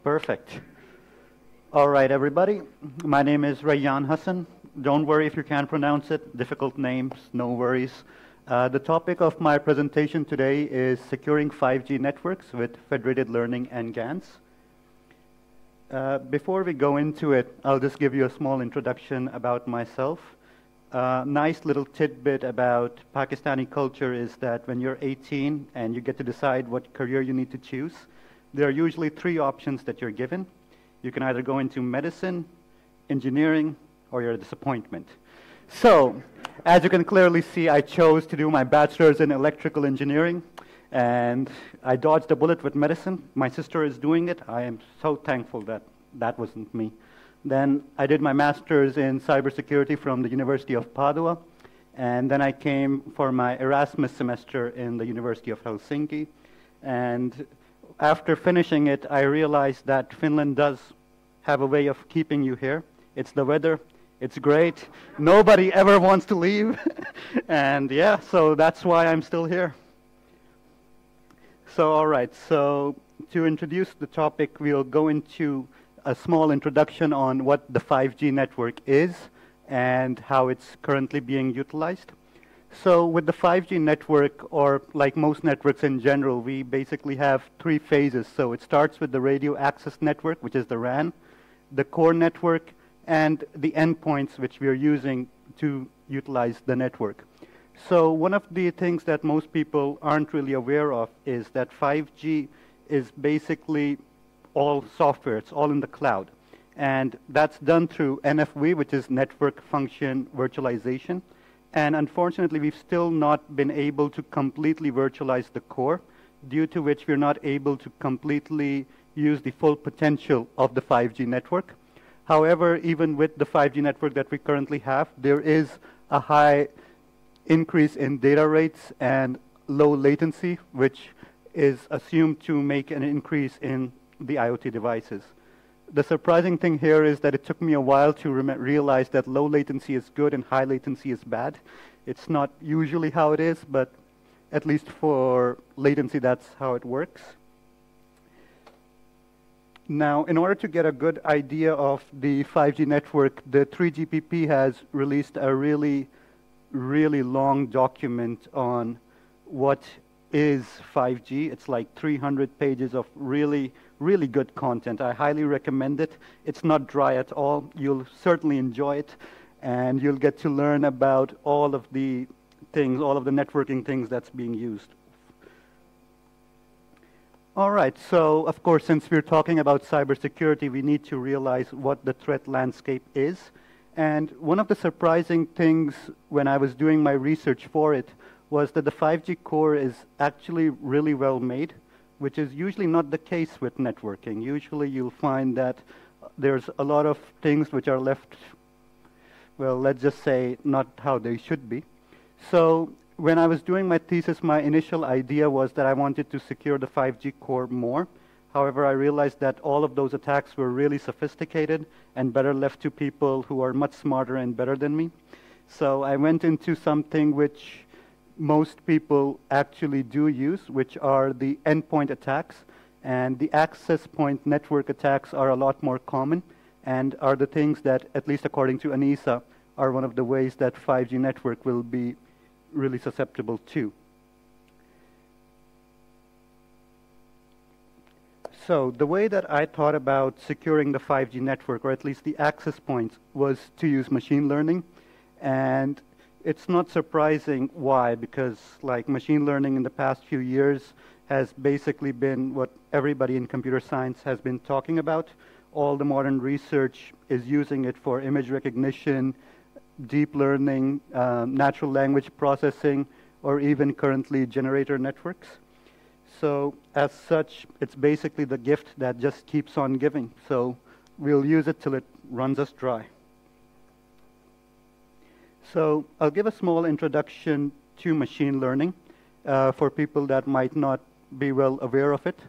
Perfect. All right, everybody. My name is Rayaan Hassan. Don't worry if you can't pronounce it. Difficult names, no worries. The topic of my presentation today is securing 5G networks with federated learning and GANs. Before we go into it, I'll just give you a small introduction about myself. Nice little tidbit about Pakistani culture is that when you're 18 and you get to decide what career you need to choose, there are usually three options that you're given. You can either go into medicine, engineering, or you're a disappointment. So, as you can clearly see, I chose to do my bachelor's in electrical engineering, and I dodged a bullet with medicine. My sister is doing it. I am so thankful that that wasn't me. Then I did my master's in cybersecurity from the University of Padua, and then I came for my Erasmus semester in the University of Helsinki. And after finishing it, I realized that Finland does have a way of keeping you here. It's the weather. It's great. Nobody ever wants to leave. And yeah, so that's why I'm still here. So all right, so to introduce the topic, we'll go into a small introduction on what the 5G network is and how it's currently being utilized. So with the 5G network, or like most networks in general, we basically have three phases. So it starts with the radio access network, which is the RAN, the core network, and the endpoints which we are using to utilize the network. So one of the things that most people aren't really aware of is that 5G is basically all software. It's all in the cloud. And that's done through NFV, which is Network Function Virtualization. And unfortunately, we've still not been able to completely virtualize the core, due to which we're not able to completely use the full potential of the 5G network. However, even with the 5G network that we currently have, there is a high increase in data rates and low latency, which is assumed to make an increase in the IoT devices. The surprising thing here is that it took me a while to realize that low latency is good and high latency is bad. It's not usually how it is, but at least for latency, that's how it works. Now, in order to get a good idea of the 5G network, the 3GPP has released a really long document on what is 5G. It's like 300 pages of really good content. I highly recommend it. It's not dry at all. You'll certainly enjoy it, and you'll get to learn about all of the things, all of the networking things that's being used. All right, so of course, since we're talking about cybersecurity, we need to realize what the threat landscape is. And one of the surprising things when I was doing my research for it was that the 5G core is actually really well made, which is usually not the case with networking. Usually you'll find that there's a lot of things which are left, well, let's just say, not how they should be. So when I was doing my thesis, my initial idea was that I wanted to secure the 5G core more. However, I realized that all of those attacks were really sophisticated and better left to people who are much smarter and better than me. So I went into something which most people actually do use, which are the endpoint attacks. And the access point network attacks are a lot more common and are the things that, at least according to ANISA, are one of the ways that 5G network will be really susceptible to. So the way that I thought about securing the 5G network, or at least the access points, was to use machine learning. And it's not surprising why, because like machine learning in the past few years has basically been what everybody in computer science has been talking about. All the modern research is using it for image recognition, deep learning, natural language processing, or even currently generator networks. So as such, it's basically the gift that just keeps on giving. So we'll use it till it runs us dry. So I'll give a small introduction to machine learning for people that might not be well aware of it.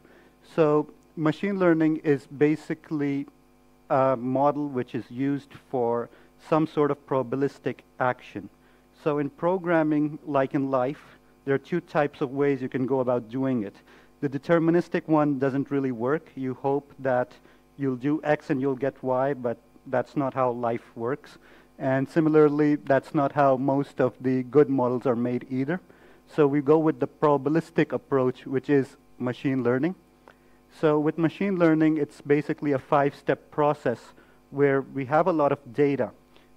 So machine learning is basically a model which is used for some sort of probabilistic action. So in programming, like in life, there are two types of ways you can go about doing it. The deterministic one doesn't really work. You hope that you'll do X and you'll get Y, but that's not how life works. And similarly, that's not how most of the good models are made either. So we go with the probabilistic approach, which is machine learning. So with machine learning, it's basically a 5-step process where we have a lot of data,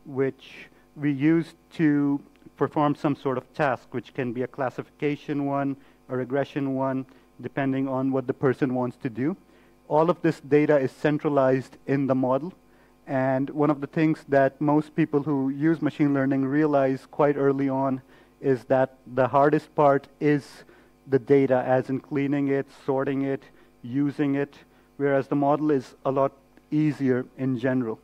which we use to perform some sort of task, which can be a classification one, a regression one, depending on what the person wants to do. All of this data is centralized in the model. And one of the things that most people who use machine learning realize quite early on is that the hardest part is the data, as in cleaning it, sorting it, using it, whereas the model is a lot easier in general.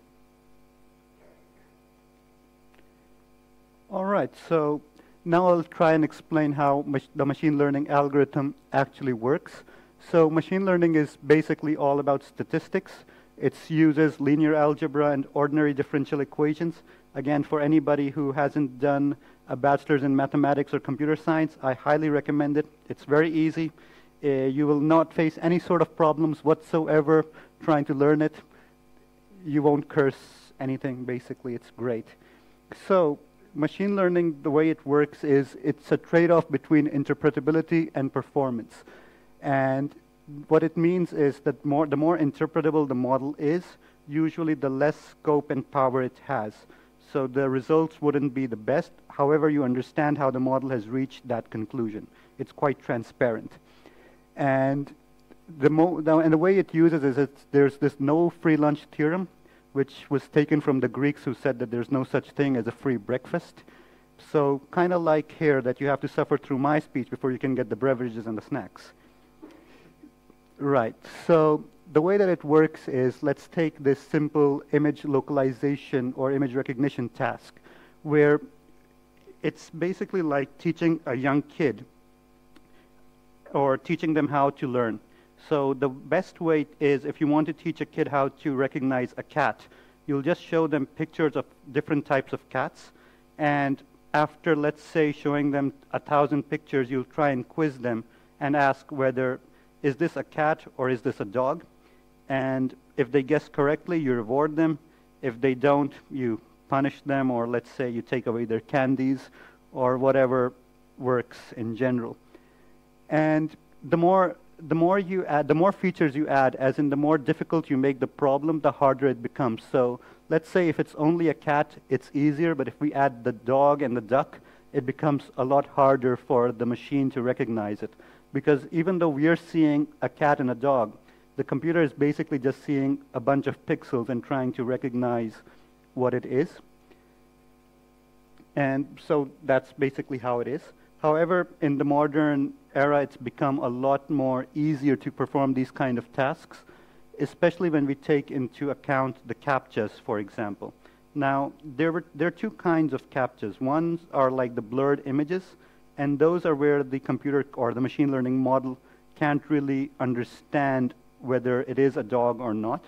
All right, so now I'll try and explain how the machine learning algorithm actually works. So machine learning is basically all about statistics. It uses linear algebra and ordinary differential equations. Again, for anybody who hasn't done a bachelor's in mathematics or computer science, I highly recommend it. It's very easy. You will not face any sort of problems whatsoever trying to learn it. You won't curse anything, basically. It's great. So machine learning, the way it works is it's a trade-off between interpretability and performance. And what it means is that the more interpretable the model is, usually the less scope and power it has. So the results wouldn't be the best. However, you understand how the model has reached that conclusion. It's quite transparent. And the way it uses is there's this no free lunch theorem, which was taken from the Greeks who said that there's no such thing as a free breakfast. So kind of like here, that you have to suffer through my speech before you can get the beverages and the snacks. Right, so the way that it works is, let's take this simple image localization or image recognition task, where it's basically like teaching a young kid or teaching them how to learn. So the best way is, if you want to teach a kid how to recognize a cat, you'll just show them pictures of different types of cats, and after, let's say, showing them 1,000 pictures, you'll try and quiz them and ask whether, is this a cat or is this a dog? And if they guess correctly, you reward them. If they don't, you punish them, or let's say you take away their candies, or whatever works in general. And the more features you add, as in the more difficult you make the problem, the harder it becomes. So let's say if it's only a cat, it's easier, but if we add the dog and the duck, it becomes a lot harder for the machine to recognize it. Because even though we are seeing a cat and a dog, the computer is basically just seeing a bunch of pixels and trying to recognize what it is. And so that's basically how it is. However, in the modern era, it's become a lot more easier to perform these kind of tasks, especially when we take into account the CAPTCHAs, for example. Now, there are two kinds of CAPTCHAs. Ones are like the blurred images, and those are where the computer or the machine learning model can't really understand whether it is a dog or not.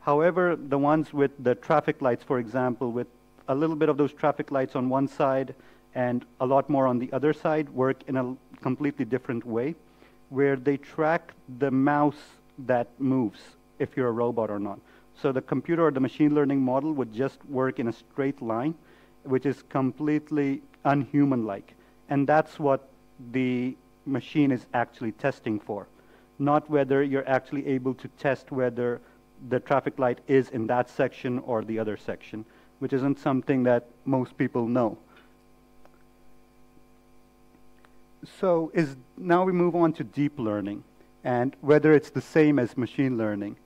However, the ones with the traffic lights, for example, with a little bit of those traffic lights on one side and a lot more on the other side, work in a completely different way, where they track the mouse that moves, if you're a robot or not. So the computer or the machine learning model would just work in a straight line, which is completely unhuman-like. And that's what the machine is actually testing for, not whether you're actually able to test whether the traffic light is in that section or the other section, which isn't something that most people know. So now we move on to deep learning and whether it's the same as machine learning.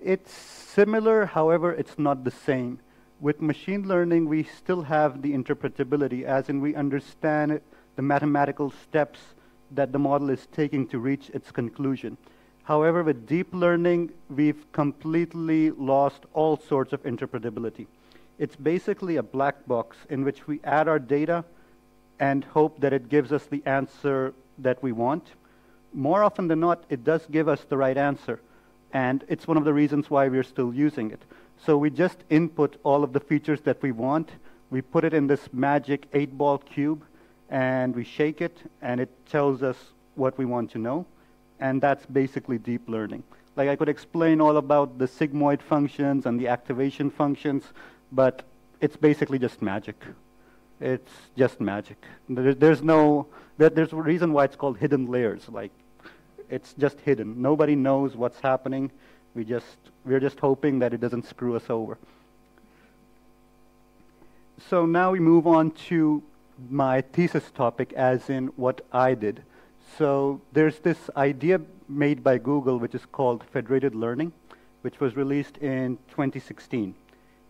It's similar, however, it's not the same. With machine learning, we still have the interpretability, as in we understand the mathematical steps that the model is taking to reach its conclusion. However, with deep learning, we've completely lost all sorts of interpretability. It's basically a black box in which we add our data and hope that it gives us the answer that we want. More often than not, it does give us the right answer, and it's one of the reasons why we're still using it. So we just input all of the features that we want, we put it in this magic 8-ball cube, and we shake it, and it tells us what we want to know. And that's basically deep learning. Like I could explain all about the sigmoid functions and the activation functions, but it's basically just magic. It's just magic. There's a reason why it's called hidden layers. Like, it's just hidden. Nobody knows what's happening. We're just hoping that it doesn't screw us over. So now we move on to my thesis topic, as in what I did. So there's this idea made by Google, which is called Federated Learning, which was released in 2016.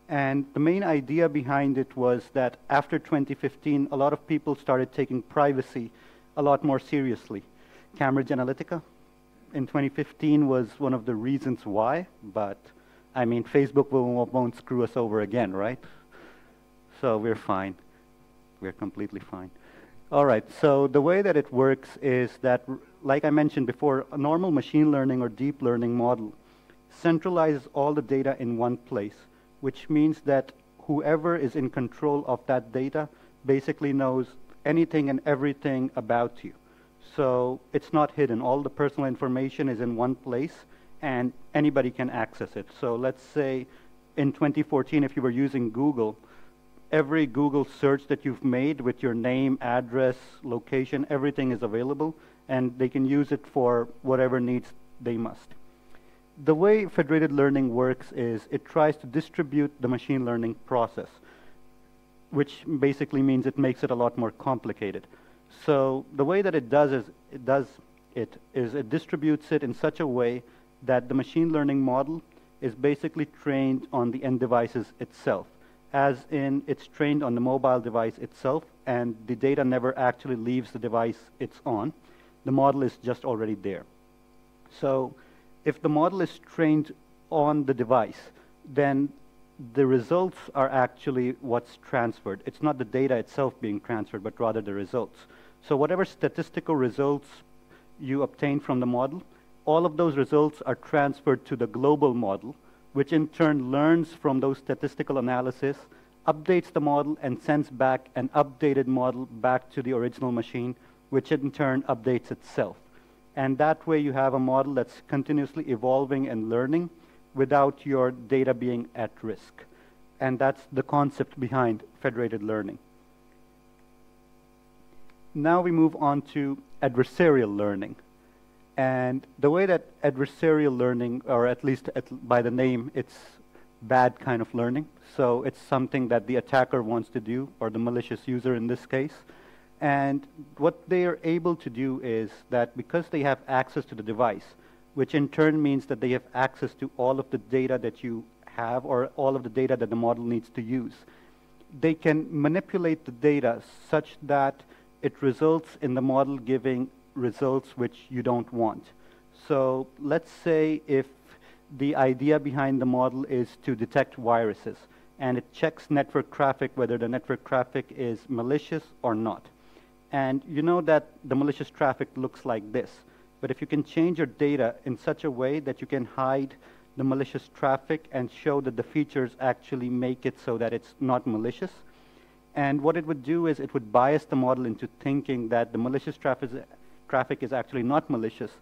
And the main idea behind it was that after 2015, a lot of people started taking privacy a lot more seriously. Cambridge Analytica in 2015 was one of the reasons why, but I mean, Facebook won't screw us over again, right? So we're fine. We're completely fine. All right, so the way that it works is that, like I mentioned before, a normal machine learning or deep learning model centralizes all the data in one place, which means that whoever is in control of that data basically knows anything and everything about you. So it's not hidden. All the personal information is in one place, and anybody can access it. So let's say in 2014, if you were using Google, every Google search that you've made with your name, address, location, everything is available, and they can use it for whatever needs they must. The way federated learning works is it tries to distribute the machine learning process, which basically means it makes it a lot more complicated. So the way that it does it distributes it in such a way that the machine learning model is basically trained on the end devices itself, as in it's trained on the mobile device itself, and the data never actually leaves the device it's on. The model is just already there. So if the model is trained on the device, then the results are actually what's transferred. It's not the data itself being transferred, but rather the results. So whatever statistical results you obtain from the model, all of those results are transferred to the global model, which in turn learns from those statistical analysis, updates the model, and sends back an updated model back to the original machine, which in turn updates itself. And that way you have a model that's continuously evolving and learning without your data being at risk. And that's the concept behind federated learning. Now we move on to adversarial learning. And the way that adversarial learning, or at least by the name, it's bad kind of learning. So it's something that the attacker wants to do, or the malicious user in this case. And what they are able to do is that because they have access to the device, which in turn means that they have access to all of the data that you have, or all of the data that the model needs to use, they can manipulate the data such that it results in the model giving results which you don't want. So let's say if the idea behind the model is to detect viruses, and it checks network traffic, whether the network traffic is malicious or not. And you know that the malicious traffic looks like this. But if you can change your data in such a way that you can hide the malicious traffic and show that the features actually make it so that it's not malicious, and what it would do is it would bias the model into thinking that the malicious traffic is actually not malicious,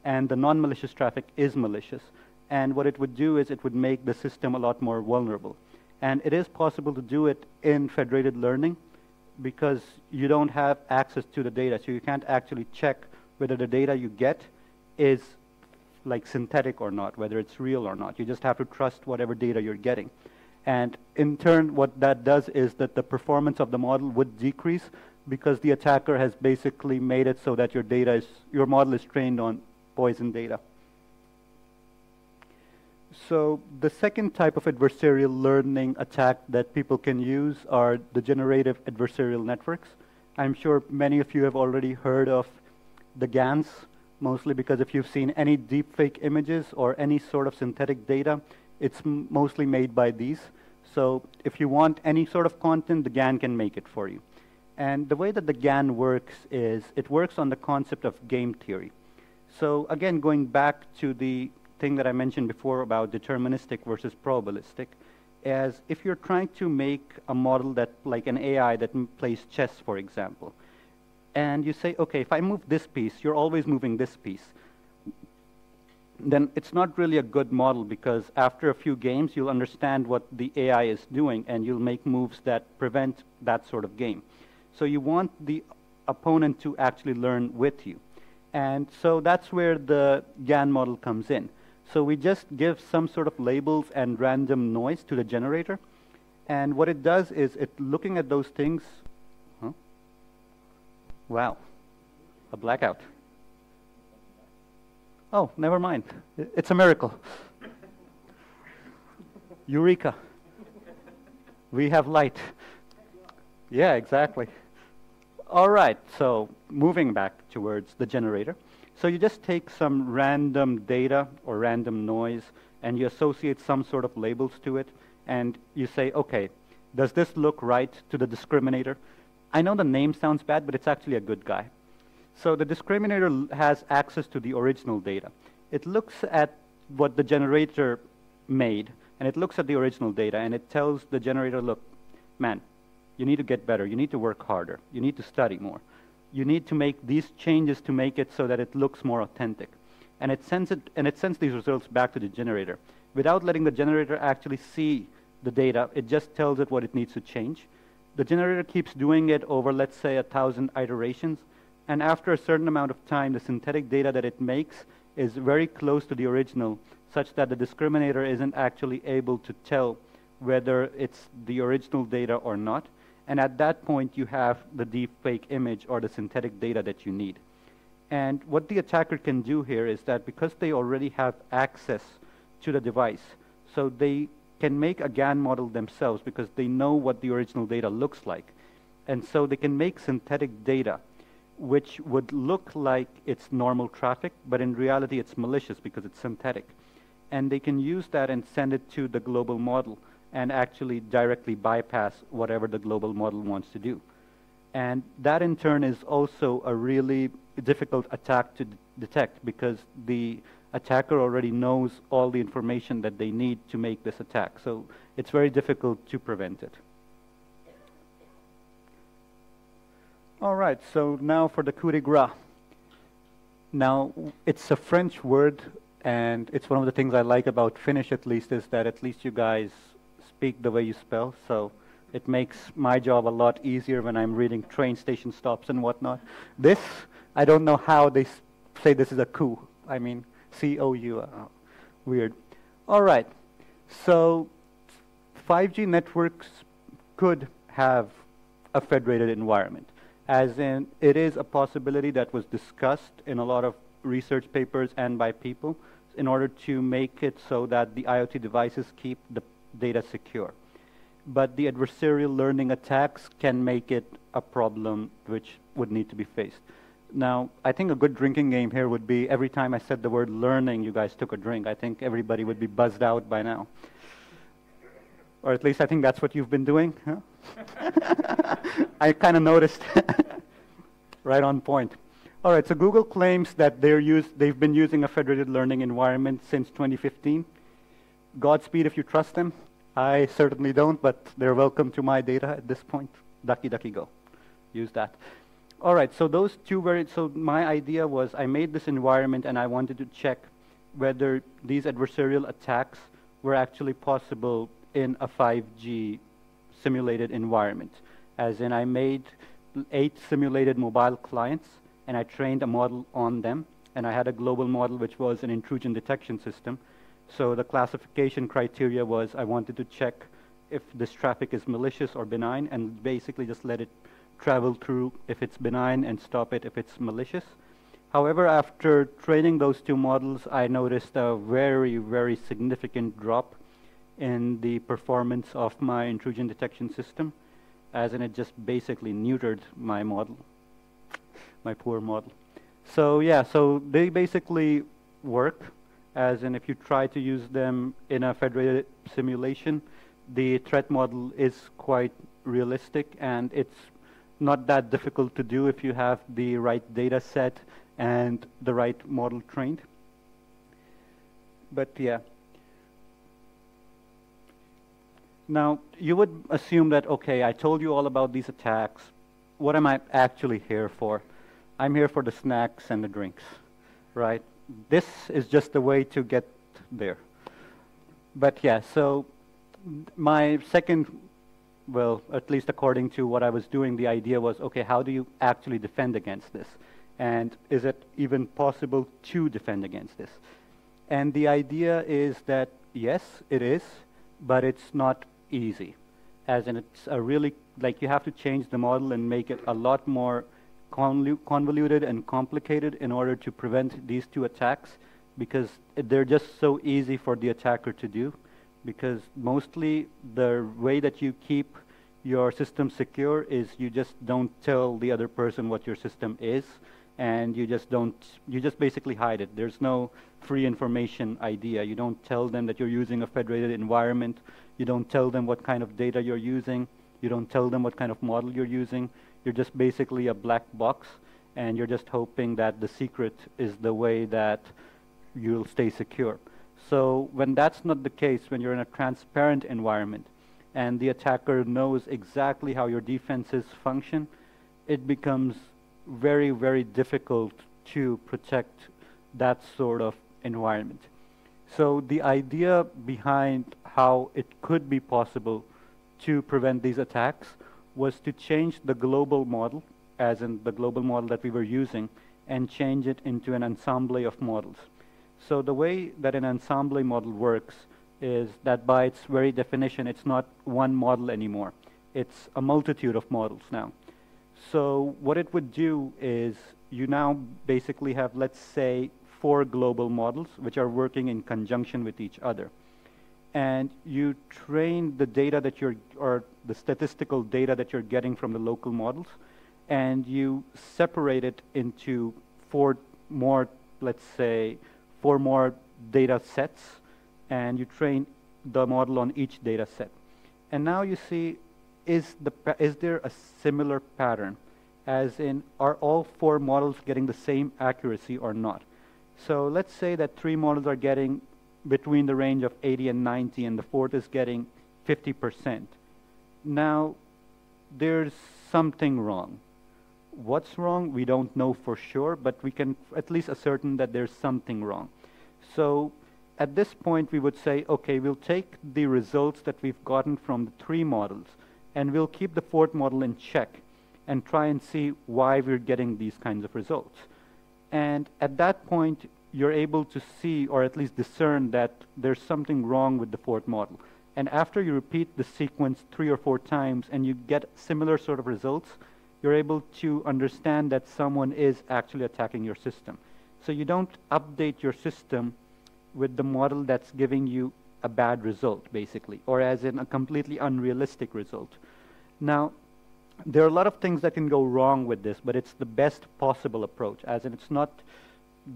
and the non-malicious traffic is malicious. And what it would do is it would make the system a lot more vulnerable. And it is possible to do it in federated learning because you don't have access to the data, so you can't actually check whether the data you get is like synthetic or not, whether it's real or not. You just have to trust whatever data you're getting. And in turn, what that does is that the performance of the model would decrease because the attacker has basically made it so that your model is trained on poison data. So the second type of adversarial learning attack that people can use are the generative adversarial networks. I'm sure many of you have already heard of the GANs, mostly because if you've seen any deepfake images or any sort of synthetic data, it's mostly made by these. So if you want any sort of content, the GAN can make it for you. And the way that the GAN works is it works on the concept of game theory. So again, going back to the thing that I mentioned before about deterministic versus probabilistic, as if you're trying to make a model that, like an AI that plays chess, for example, and you say, okay, if I move this piece, you're always moving this piece. then it's not really a good model, because after a few games, you'll understand what the AI is doing, and you'll make moves that prevent that sort of game. So you want the opponent to actually learn with you. And so that's where the GAN model comes in. So we just give some sort of labels and random noise to the generator. And what it does is it looking at those things. Huh? Wow, a blackout. Oh, never mind. It's a miracle. Eureka. We have light. Yeah, exactly. All right, so moving back towards the generator. So you just take some random data or random noise, and you associate some sort of labels to it, and you say, okay, does this look right to the discriminator? I know the name sounds bad, but it's actually a good guy. So the discriminator has access to the original data. It looks at what the generator made, and it looks at the original data, and it tells the generator, look, man, you need to get better. You need to work harder. You need to study more. You need to make these changes to make it so that it looks more authentic. And it sends these results back to the generator. Without letting the generator actually see the data, it just tells it what it needs to change. The generator keeps doing it over, let's say, 1,000 iterations. And after a certain amount of time, the synthetic data that it makes is very close to the original, such that the discriminator isn't actually able to tell whether it's the original data or not. And at that point, you have the deep fake image or the synthetic data that you need. And what the attacker can do here is that because they already have access to the device, so they can make a GAN model themselves because they know what the original data looks like. And so they can make synthetic data which would look like it's normal traffic, but in reality it's malicious because it's synthetic. And they can use that and send it to the global model and actually directly bypass whatever the global model wants to do. And that in turn is also a really difficult attack to detect, because the attacker already knows all the information that they need to make this attack. So it's very difficult to prevent it. All right, so now for the coup de grace. Now, it's a French word, and it's one of the things I like about Finnish, at least, is that at least you guys speak the way you spell, so it makes my job a lot easier when I'm reading train station stops and whatnot. This, I don't know how they say this is a coup. I mean, C-O-U, weird. All right, so 5G networks could have a federated environment, as in it is a possibility that was discussed in a lot of research papers and by people in order to make it so that the IoT devices keep the data secure. But the adversarial learning attacks can make it a problem which would need to be faced. Now, I think a good drinking game here would be every time I said the word learning, you guys took a drink. I think everybody would be buzzed out by now. Or at least I think that's what you've been doing. Huh? I kind of noticed. Right on point. All right, so Google claims that they've been using a federated learning environment since 2015. Godspeed if you trust them. I certainly don't, but they're welcome to my data at this point. Ducky, ducky, go. Use that. All right, so those two so my idea was I made this environment and I wanted to check whether these adversarial attacks were actually possible in a 5G simulated environment. As in, I made 8 simulated mobile clients, and I trained a model on them, and I had a global model which was an intrusion detection system. So the classification criteria was I wanted to check if this traffic is malicious or benign, and basically just let it travel through if it's benign and stop it if it's malicious. However, after training those 2 models, I noticed a very, very significant drop in the performance of my intrusion detection system, as in it just basically neutered my model, my poor model. So yeah, so they basically work, as in if you try to use them in a federated simulation, the threat model is quite realistic, and it's not that difficult to do if you have the right data set and the right model trained. But yeah. Now, you would assume that, okay, I told you all about these attacks. What am I actually here for? I'm here for the snacks and the drinks, right? this is just the way to get there. But yeah, so my second, well, at least according to what I was doing, the idea was, okay, how do you actually defend against this? And is it even possible to defend against this? And the idea is that, yes, it is, but it's not easy. As in, it's a really, like, you have to change the model and make it a lot more convoluted and complicated in order to prevent these two attacks, because they're just so easy for the attacker to do. Because mostly the way that you keep your system secure is you just don't tell the other person what your system is, and you just basically hide it. There's no free information idea. You don't tell them that you're using a federated environment. You don't tell them what kind of data you're using. You don't tell them what kind of model you're using. You're just basically a black box, and you're just hoping that the secret is the way that you'll stay secure. So when that's not the case, when you're in a transparent environment and the attacker knows exactly how your defenses function, it becomes very, very difficult to protect that sort of environment. So the idea behind how it could be possible to prevent these attacks was to change the global model, as in the global model that we were using, and change it into an ensemble of models. So the way that an ensemble model works is that by its very definition, it's not one model anymore. It's a multitude of models now. So what it would do is you now basically have, let's say, 4 global models which are working in conjunction with each other. And you train the data that or the statistical data that you're getting from the local models, and you separate it into 4 more, let's say, 4 more data sets, and you train the model on each data set. And now you see, is there a similar pattern? As in, are all 4 models getting the same accuracy or not? So let's say that 3 models are getting between the range of 80 and 90, and the 4th is getting 50%. Now, there's something wrong. What's wrong? We don't know for sure, but we can at least ascertain that there's something wrong. So at this point, we would say, okay, we'll take the results that we've gotten from the 3 models, and we'll keep the 4th model in check and try and see why we're getting these kinds of results. And at that point, you're able to see, or at least discern, that there's something wrong with the 4th model. And after you repeat the sequence 3 or 4 times and you get similar sort of results, you're able to understand that someone is actually attacking your system. So you don't update your system with the model that's giving you a bad result, basically, or as in a completely unrealistic result. Now, there are a lot of things that can go wrong with this, but it's the best possible approach, as in it's not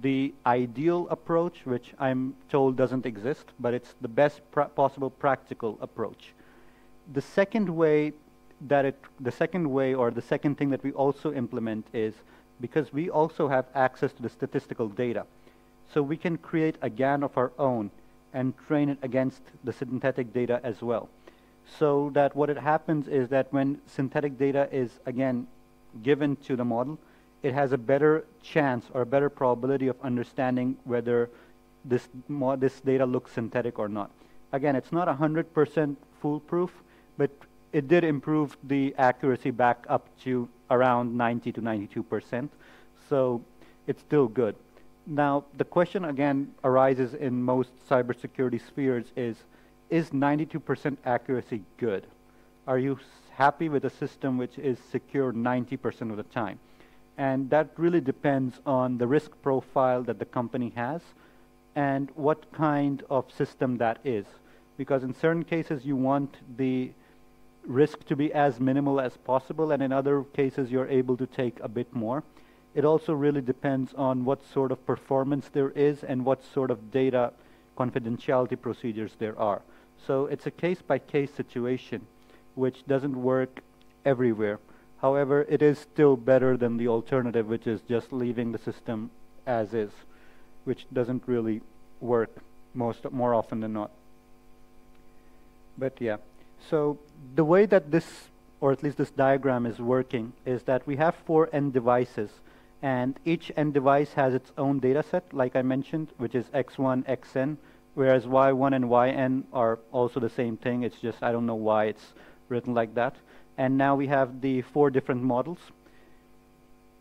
the ideal approach, which I'm told doesn't exist, but it's the best possible practical approach. The second way or the second thing that we also implement is, because we also have access to the statistical data, so we can create a GAN of our own and train it against the synthetic data as well. So that what it happens is that when synthetic data is, again, given to the model, it has a better chance or a better probability of understanding whether this data looks synthetic or not. Again, it's not 100% foolproof, but it did improve the accuracy back up to around 90 to 92%. So it's still good. Now, the question again arises in most cybersecurity spheres is 92% accuracy good? Are you happy with a system which is secure 90% of the time? And that really depends on the risk profile that the company has and what kind of system that is. Because in certain cases, you want the risk to be as minimal as possible, and in other cases, you're able to take a bit more. It also really depends on what sort of performance there is and what sort of data confidentiality procedures there are. So it's a case-by-case situation, which doesn't work everywhere. However, it is still better than the alternative, which is just leaving the system as is, which doesn't really work more often than not. But yeah, so the way that this, or at least this diagram is working, is that we have 4 end devices, And each N device has its own data set, like I mentioned, which is X1, Xn, whereas Y1 and Yn are also the same thing. It's just, I don't know why it's written like that. And now we have the 4 different models.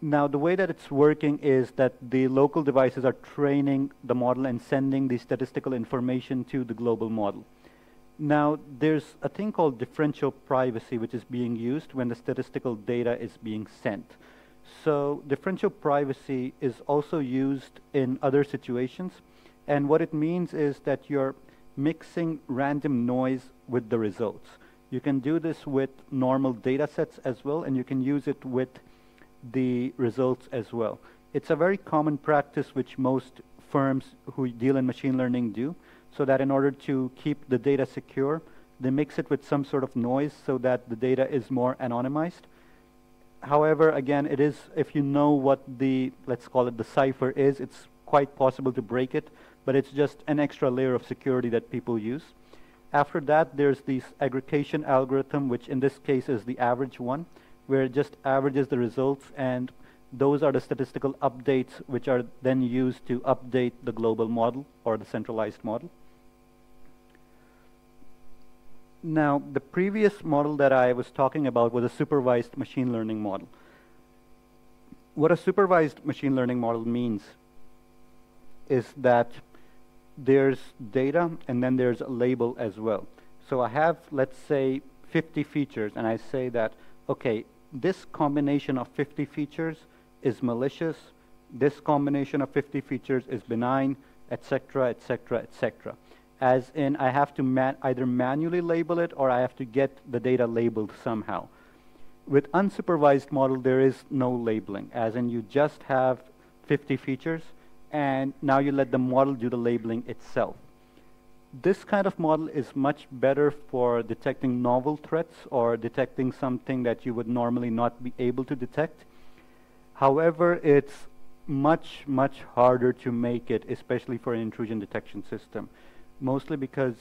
Now, the way that it's working is that the local devices are training the model and sending the statistical information to the global model. Now, there's a thing called differential privacy, which is being used when the statistical data is being sent. So differential privacy is also used in other situations. And what it means is that you're mixing random noise with the results. You can do this with normal data sets as well, and you can use it with the results as well. It's a very common practice which most firms who deal in machine learning do, so that in order to keep the data secure, they mix it with some sort of noise so that the data is more anonymized. However, again, it is, if you know what the, let's call it the cipher is, it's quite possible to break it, but it's just an extra layer of security that people use. After that, there's this aggregation algorithm, which in this case is the average one, where it just averages the results, and those are the statistical updates which are then used to update the global model or the centralized model. Now, the previous model that I was talking about was a supervised machine learning model. What a supervised machine learning model means is that there's data and then there's a label as well. So I have, let's say, 50 features, and I say that, okay, this combination of 50 features is malicious, this combination of 50 features is benign, etc., etc., etc. As in, I have to either manually label it or I have to get the data labeled somehow. With unsupervised model, there is no labeling, as in you just have 50 features, and now you let the model do the labeling itself. This kind of model is much better for detecting novel threats or detecting something that you would normally not be able to detect. However, it's much, much harder to make it, especially for an intrusion detection system, mostly because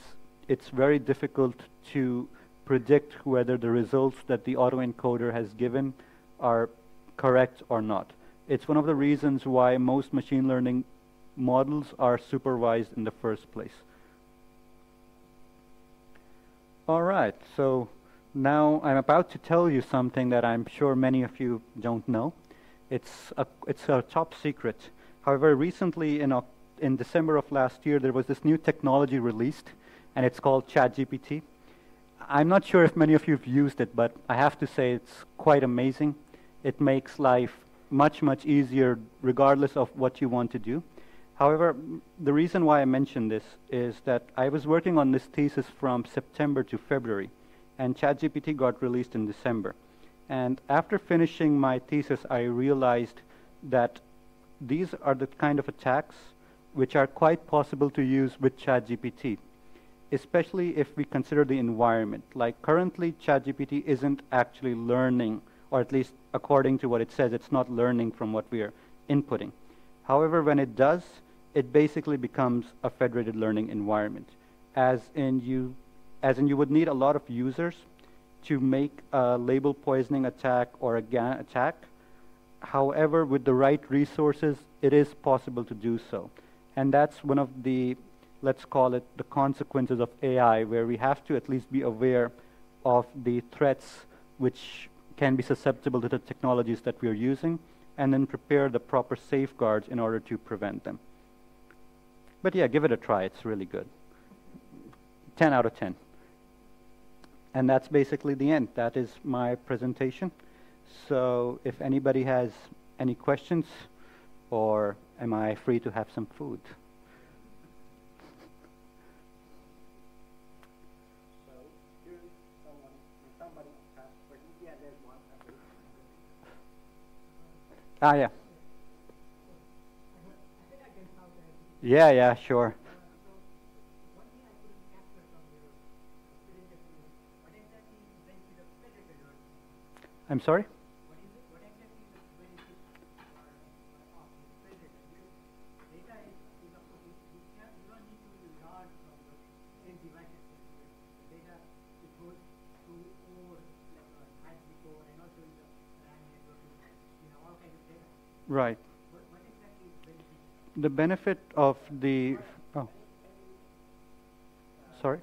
it's very difficult to predict whether the results that the autoencoder has given are correct or not. It's one of the reasons why most machine learning models are supervised in the first place. All right, so now I'm about to tell you something that I'm sure many of you don't know. It's a top secret. However, recently in December of last year, there was this new technology released, and it's called ChatGPT. I'm not sure if many of you have used it, but I have to say it's quite amazing. It makes life much, much easier regardless of what you want to do. However, the reason why I mention this is that I was working on this thesis from September to February, and ChatGPT got released in December. And after finishing my thesis, I realized that these are the kind of attacks which are quite possible to use with ChatGPT, especially if we consider the environment. Like currently, ChatGPT isn't actually learning, or at least according to what it says, it's not learning from what we are inputting. However, when it does, it basically becomes a federated learning environment, as in you would need a lot of users to make a label poisoning attack or a GAN attack. However, with the right resources, it is possible to do so. And that's one of the, let's call it, the consequences of AI, where we have to at least be aware of the threats which can be susceptible to the technologies that we are using, and then prepare the proper safeguards in order to prevent them. But yeah, give it a try. It's really good. 10 out of 10. And that's basically the end. That is my presentation. So if anybody has any questions, or am I free to have some food? So here's somebody asked for, yeah, there's one. Ah, yeah. Yeah, yeah, sure. I'm sorry? Right. What exactly is benefit? The benefit of the, oh, sorry?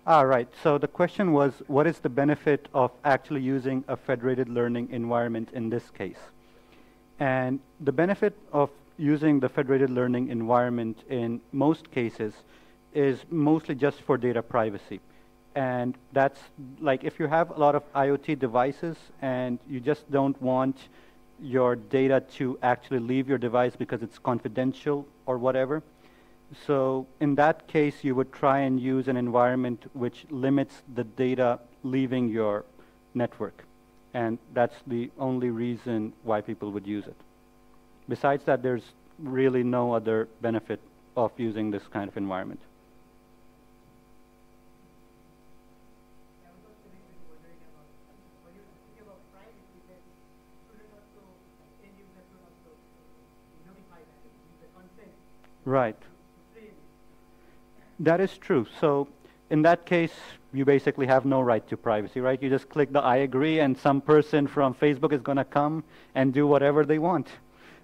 Ah, right. So the question was, what is the benefit of actually using a federated learning environment in this case? And the benefit of using the federated learning environment in most cases is mostly just for data privacy. And that's like if you have a lot of IoT devices and you just don't want your data to actually leave your device because it's confidential or whatever. So in that case, you would try and use an environment which limits the data leaving your network. And that's the only reason why people would use it. Besides that, there's really no other benefit of using this kind of environment. Yeah, because the reason you were wondering about, when you think about privacy, then shouldn't also, end user should also notify that, give the consent Right. to train. That is true. So in that case, you basically have no right to privacy, right? You just click the I agree, and some person from Facebook is going to come and do whatever they want.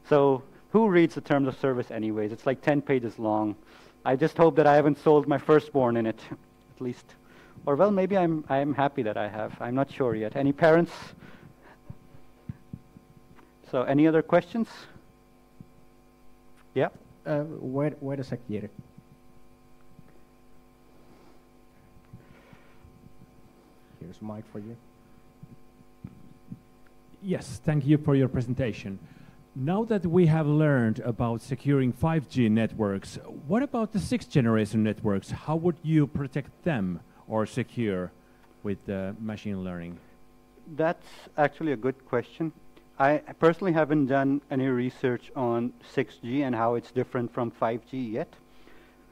So who reads the terms of service anyways? It's like 10 pages long. I just hope that I haven't sold my firstborn in it, at least. Or well, maybe I'm happy that I have. I'm not sure yet. Any parents? So any other questions? Yeah? Wait a sec here. Here's a mic for you. Yes, thank you for your presentation. Now that we have learned about securing 5G networks, what about the 6th generation networks? How would you protect them or secure with machine learning? That's actually a good question. I personally haven't done any research on 6G and how it's different from 5G yet.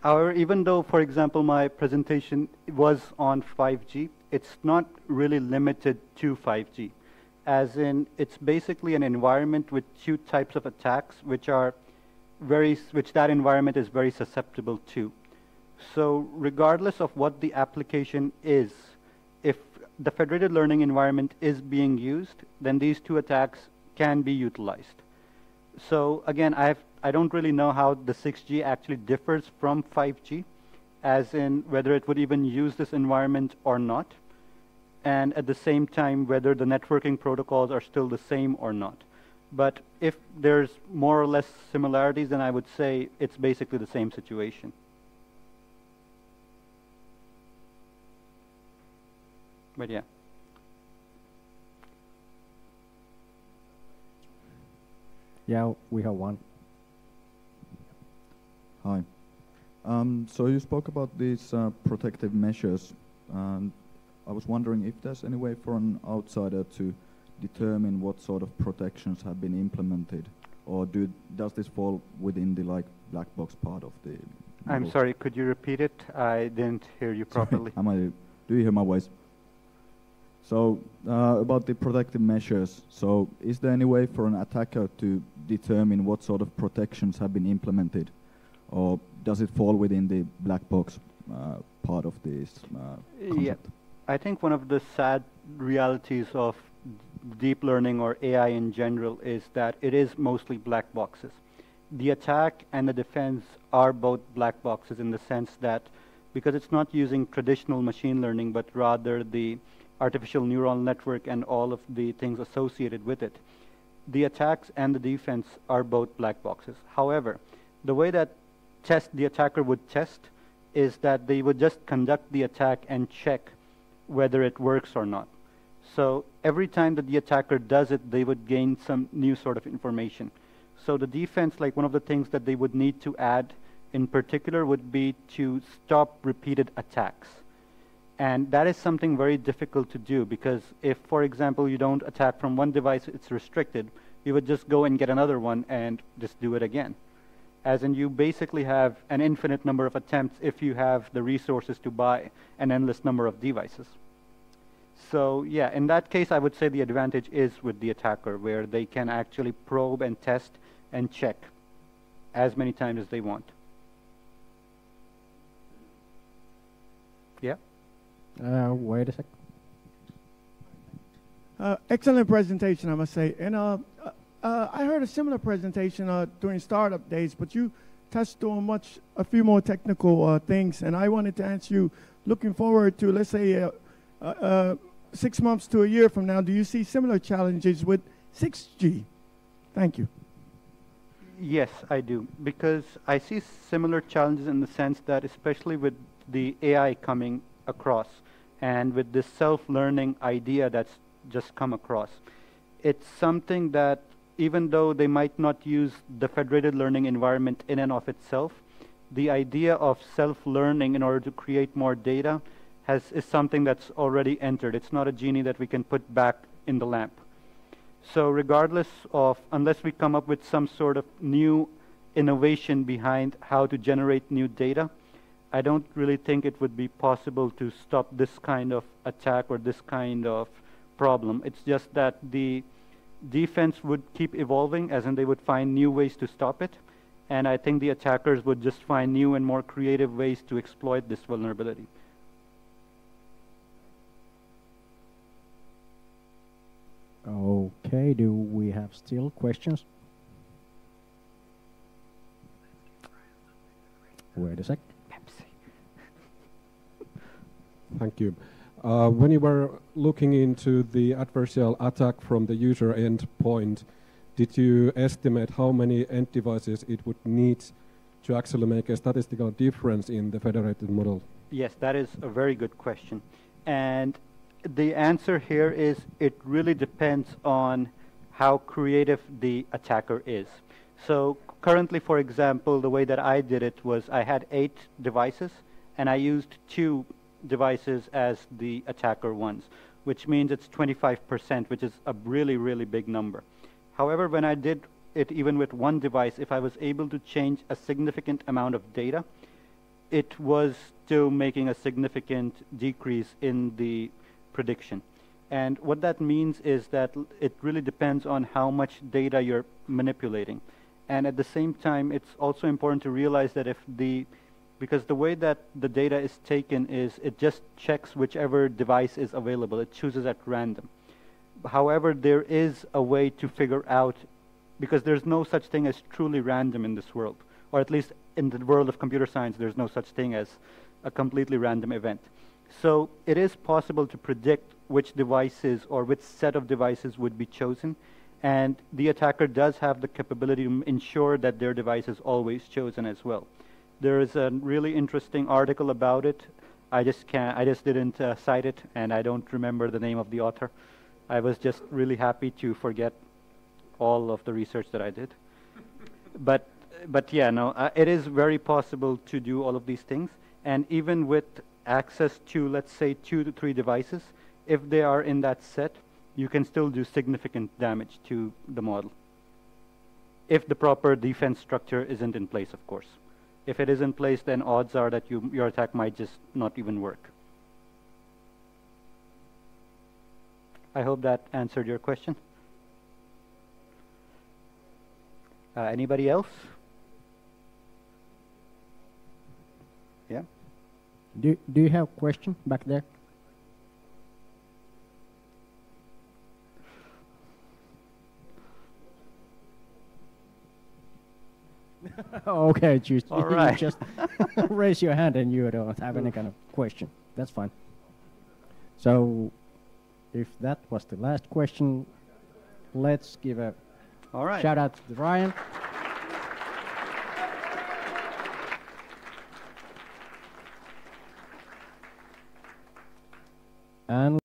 However, even though, for example, my presentation was on 5G, it's not really limited to 5G. As in, it's basically an environment with two types of attacks which that environment is very susceptible to. So regardless of what the application is, if the federated learning environment is being used, then these two attacks can be utilized. So again, I don't really know how the 6G actually differs from 5G, as in whether it would even use this environment or not, and at the same time whether the networking protocols are still the same or not. But if there's more or less similarities, then I would say it's basically the same situation. But yeah. Yeah, we have one. Hi. So you spoke about these protective measures, and I was wondering if there's any way for an outsider to determine what sort of protections have been implemented, or does this fall within the black box part of the? I'm sorry, could you repeat it? I didn't hear you properly. Do you hear my voice? So about the protective measures, so is there any way for an attacker to determine what sort of protections have been implemented, or does it fall within the black box part of this concept? Yeah, I think one of the sad realities of deep learning or AI in general is that it is mostly black boxes. The attack and the defense are both black boxes in the sense that because it's not using traditional machine learning, but rather the artificial neural network and all of the things associated with it, the attacks and the defense are both black boxes. However, the way that the attacker would test is that they would just conduct the attack and check whether it works or not. So every time that the attacker does it, they would gain some new sort of information. So the defense, like one of the things that they would need to add in particular would be to stop repeated attacks. And that is something very difficult to do because if, for example, you don't attack from one device, it's restricted, you would just go and get another one and just do it again. As in, you basically have an infinite number of attempts if you have the resources to buy an endless number of devices. So yeah, in that case, I would say the advantage is with the attacker, where they can actually probe and test and check as many times as they want. Yeah? Wait a sec. Excellent presentation, I must say. And I heard a similar presentation during startup days, but you touched on a few more technical things. And I wanted to ask you, looking forward to, let's say, 6 months to a year from now, do you see similar challenges with 6G? Thank you. Yes, I do, because I see similar challenges in the sense that, especially with the AI coming across and with this self-learning idea that's just come across, it's something that even though they might not use the federated learning environment in and of itself, the idea of self-learning in order to create more data is something that's already entered. It's not a genie that we can put back in the lamp. So regardless of, unless we come up with some sort of new innovation behind how to generate new data, I don't really think it would be possible to stop this kind of attack or this kind of problem. It's just that the defense would keep evolving, as in they would find new ways to stop it, and I think the attackers would just find new and more creative ways to exploit this vulnerability. Okay, do we have still questions? Wait a sec. Thank you. When you were looking into the adversarial attack from the user endpoint, did you estimate how many end devices it would need to actually make a statistical difference in the federated model? Yes, that is a very good question. And the answer here is it really depends on how creative the attacker is. So currently, for example, the way that I did it was I had 8 devices, and I used 2 devices as the attacker ones, which means it's 25%, which is a really, really big number. However, when I did it even with 1 device, if I was able to change a significant amount of data, it was still making a significant decrease in the prediction. And what that means is that it really depends on how much data you're manipulating. And at the same time, it's also important to realize that because the way that the data is taken is it just checks whichever device is available. It chooses at random. However, there is a way to figure out, because there's no such thing as truly random in this world, or at least in the world of computer science, there's no such thing as a completely random event. So it is possible to predict which devices or which set of devices would be chosen, and the attacker does have the capability to ensure that their device is always chosen as well. There is a really interesting article about it. I just didn't cite it, and I don't remember the name of the author. I was just really happy to forget all of the research that I did. But yeah, no, it is very possible to do all of these things, and even with access to, let's say, 2 to 3 devices, if they are in that set, you can still do significant damage to the model, if the proper defense structure isn't in place, of course. If it is in place, then odds are that your attack might just not even work. I hope that answered your question. Anybody else? Yeah? Do you have a question back there? Okay, you just raise your hand and you don't have any kind of question. That's fine. So, if that was the last question, let's give a shout out to Rayaan. And